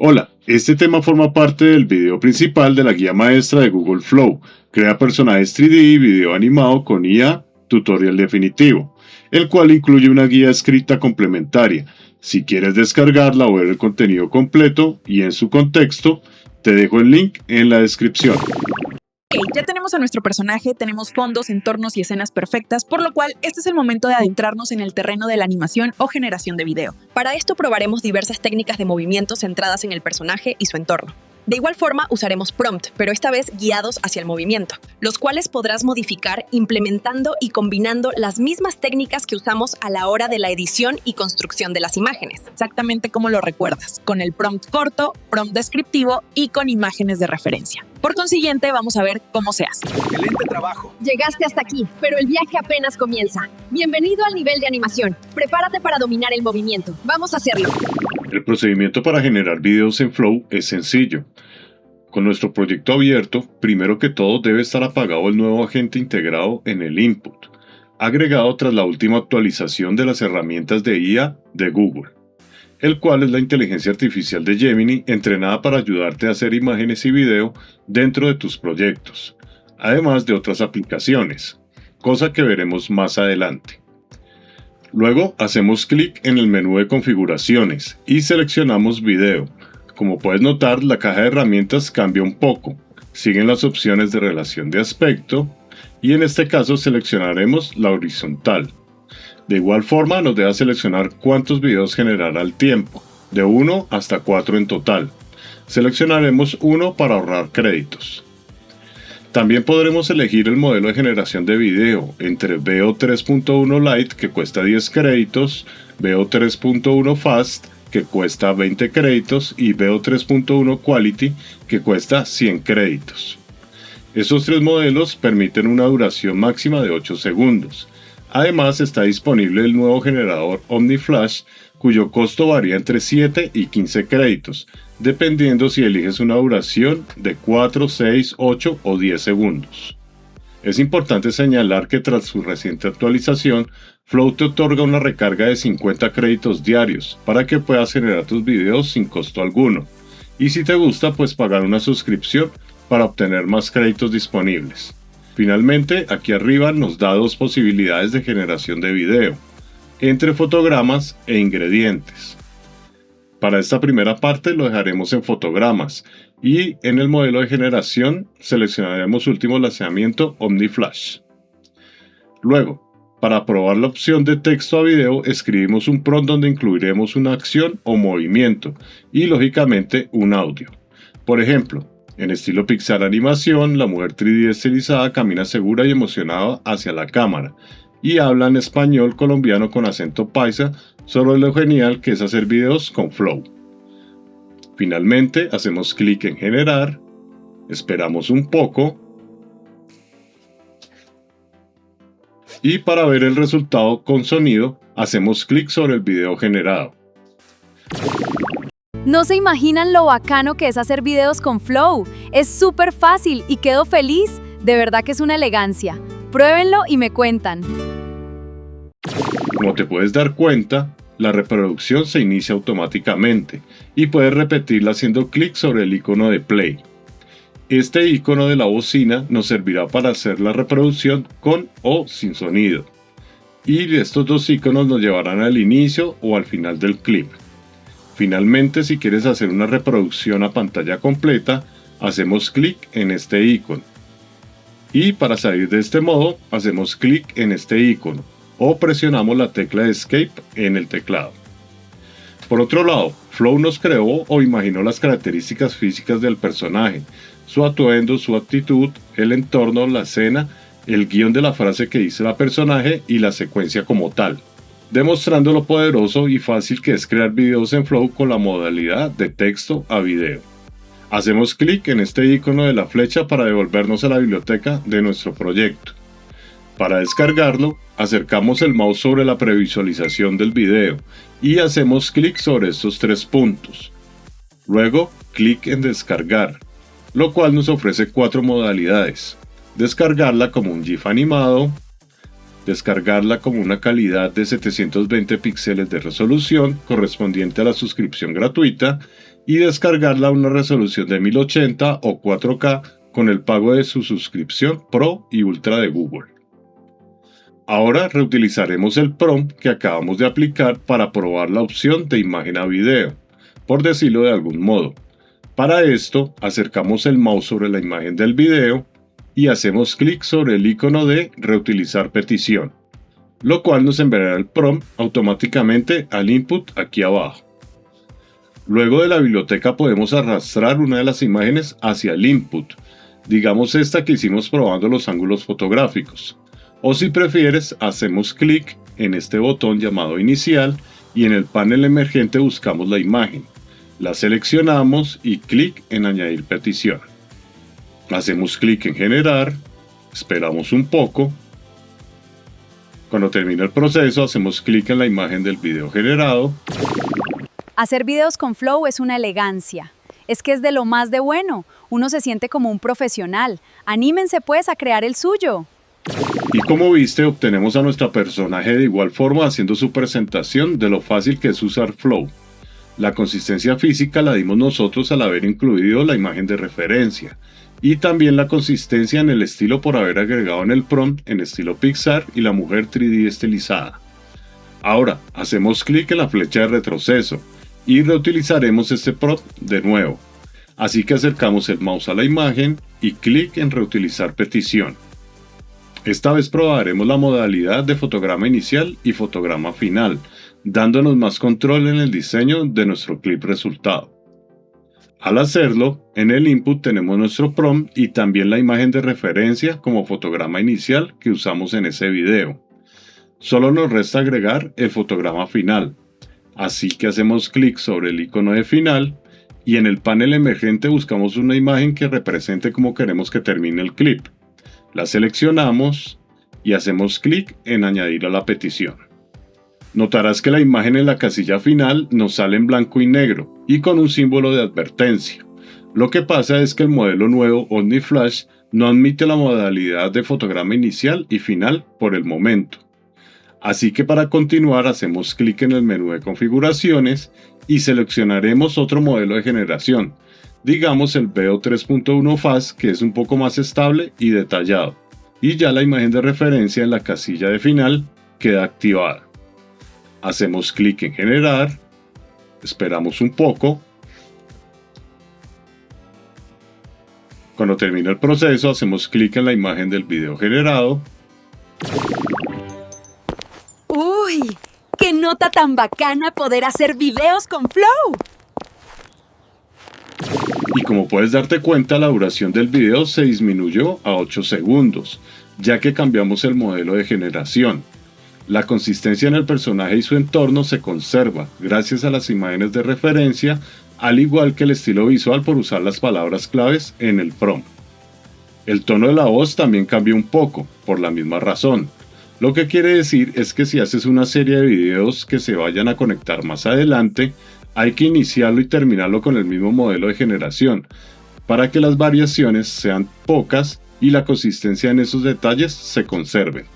Hola, este tema forma parte del video principal de la guía maestra de Google Flow. Crea personajes 3D y video animado con IA, tutorial definitivo, el cual incluye una guía escrita complementaria. Si quieres descargarla o ver el contenido completo y en su contexto, te dejo el link en la descripción. Ok, ya tenemos a nuestro personaje, tenemos fondos, entornos y escenas perfectas, por lo cual este es el momento de adentrarnos en el terreno de la animación o generación de video. Para esto probaremos diversas técnicas de movimiento centradas en el personaje y su entorno. De igual forma usaremos prompt, pero esta vez guiados hacia el movimiento, los cuales podrás modificar implementando y combinando las mismas técnicas que usamos a la hora de la edición y construcción de las imágenes. Exactamente como lo recuerdas, con el prompt corto, prompt descriptivo y con imágenes de referencia. Por consiguiente, vamos a ver cómo se hace. Excelente trabajo. Llegaste hasta aquí, pero el viaje apenas comienza. Bienvenido al nivel de animación. Prepárate para dominar el movimiento. Vamos a hacerlo. El procedimiento para generar videos en Flow es sencillo. Con nuestro proyecto abierto, primero que todo debe estar apagado el nuevo agente integrado en el input, agregado tras la última actualización de las herramientas de IA de Google, el cual es la inteligencia artificial de Gemini entrenada para ayudarte a hacer imágenes y video dentro de tus proyectos, además de otras aplicaciones, cosa que veremos más adelante. Luego hacemos clic en el menú de configuraciones y seleccionamos video. Como puedes notar, la caja de herramientas cambia un poco. Siguen las opciones de relación de aspecto y en este caso seleccionaremos la horizontal. De igual forma nos deja seleccionar cuántos videos generará al tiempo, de 1 hasta 4 en total. Seleccionaremos 1 para ahorrar créditos. También podremos elegir el modelo de generación de video entre VO 3.1 Lite que cuesta 10 créditos, VO 3.1 Fast que cuesta 20 créditos y VO 3.1 Quality que cuesta 100 créditos. Estos tres modelos permiten una duración máxima de 8 segundos. Además está disponible el nuevo generador OmniFlash cuyo costo varía entre 7 y 15 créditos, dependiendo si eliges una duración de 4, 6, 8 o 10 segundos. Es importante señalar que tras su reciente actualización, Flow te otorga una recarga de 50 créditos diarios para que puedas generar tus videos sin costo alguno. Y si te gusta, pues pagar una suscripción para obtener más créditos disponibles. Finalmente, aquí arriba nos da dos posibilidades de generación de video, entre fotogramas e ingredientes. Para esta primera parte lo dejaremos en fotogramas y en el modelo de generación seleccionaremos último lanzamiento OmniFlash. Luego, para probar la opción de texto a video escribimos un prompt donde incluiremos una acción o movimiento y lógicamente un audio. Por ejemplo, en estilo Pixar animación, la mujer 3D estilizada camina segura y emocionada hacia la cámara y habla en español colombiano con acento paisa sobre lo genial que es hacer videos con Flow. Finalmente hacemos clic en generar, esperamos un poco y para ver el resultado con sonido hacemos clic sobre el video generado. No se imaginan lo bacano que es hacer videos con Flow. Es súper fácil y quedo feliz. De verdad que es una elegancia. Pruébenlo y me cuentan. Como te puedes dar cuenta, la reproducción se inicia automáticamente y puedes repetirla haciendo clic sobre el icono de play. Este icono de la bocina nos servirá para hacer la reproducción con o sin sonido. Y estos dos iconos nos llevarán al inicio o al final del clip. Finalmente, si quieres hacer una reproducción a pantalla completa, hacemos clic en este icono. Y para salir de este modo, hacemos clic en este icono o presionamos la tecla de Escape en el teclado. Por otro lado, Flow nos creó o imaginó las características físicas del personaje, su atuendo, su actitud, el entorno, la escena, el guión de la frase que dice el personaje y la secuencia como tal, demostrando lo poderoso y fácil que es crear videos en Flow con la modalidad de texto a video. Hacemos clic en este icono de la flecha para devolvernos a la biblioteca de nuestro proyecto. Para descargarlo, acercamos el mouse sobre la previsualización del video y hacemos clic sobre estos tres puntos. Luego, clic en descargar, lo cual nos ofrece 4 modalidades. Descargarla como un GIF animado, descargarla como una calidad de 720 píxeles de resolución correspondiente a la suscripción gratuita y descargarla a una resolución de 1080 o 4K con el pago de su suscripción Pro y Ultra de Google. Ahora reutilizaremos el prompt que acabamos de aplicar para probar la opción de imagen a video, por decirlo de algún modo. Para esto, acercamos el mouse sobre la imagen del video y hacemos clic sobre el icono de reutilizar petición, lo cual nos enviará el prompt automáticamente al input aquí abajo. Luego de la biblioteca podemos arrastrar una de las imágenes hacia el input, digamos esta que hicimos probando los ángulos fotográficos. O si prefieres, hacemos clic en este botón llamado inicial y en el panel emergente buscamos la imagen. La seleccionamos y clic en añadir petición. Hacemos clic en generar, esperamos un poco. Cuando termine el proceso, hacemos clic en la imagen del video generado. Hacer videos con Flow es una elegancia. Es que es de lo más de bueno. Uno se siente como un profesional. Anímense pues a crear el suyo. Y como viste, obtenemos a nuestra personaje de igual forma haciendo su presentación de lo fácil que es usar Flow. La consistencia física la dimos nosotros al haber incluido la imagen de referencia, y también la consistencia en el estilo por haber agregado en el prompt en estilo Pixar y la mujer 3D estilizada. Ahora, hacemos clic en la flecha de retroceso y reutilizaremos este prompt de nuevo. Así que acercamos el mouse a la imagen y clic en reutilizar petición. Esta vez probaremos la modalidad de fotograma inicial y fotograma final, dándonos más control en el diseño de nuestro clip resultado. Al hacerlo, en el input tenemos nuestro prompt y también la imagen de referencia como fotograma inicial que usamos en ese video. Solo nos resta agregar el fotograma final, así que hacemos clic sobre el icono de final y en el panel emergente buscamos una imagen que represente cómo queremos que termine el clip. La seleccionamos y hacemos clic en añadir a la petición. Notarás que la imagen en la casilla final nos sale en blanco y negro y con un símbolo de advertencia. Lo que pasa es que el modelo nuevo OmniFlash no admite la modalidad de fotograma inicial y final por el momento. Así que para continuar hacemos clic en el menú de configuraciones y seleccionaremos otro modelo de generación, digamos el Veo 3.1 Fast, que es un poco más estable y detallado, y ya la imagen de referencia en la casilla de final queda activada. Hacemos clic en generar, esperamos un poco. Cuando termine el proceso hacemos clic en la imagen del video generado. ¡Uy! ¡Qué nota tan bacana poder hacer videos con Flow! Y como puedes darte cuenta, la duración del video se disminuyó a 8 segundos, ya que cambiamos el modelo de generación. La consistencia en el personaje y su entorno se conserva gracias a las imágenes de referencia, al igual que el estilo visual por usar las palabras claves en el prompt. El tono de la voz también cambió un poco, por la misma razón. Lo que quiere decir es que si haces una serie de videos que se vayan a conectar más adelante, hay que iniciarlo y terminarlo con el mismo modelo de generación, para que las variaciones sean pocas y la consistencia en esos detalles se conserven.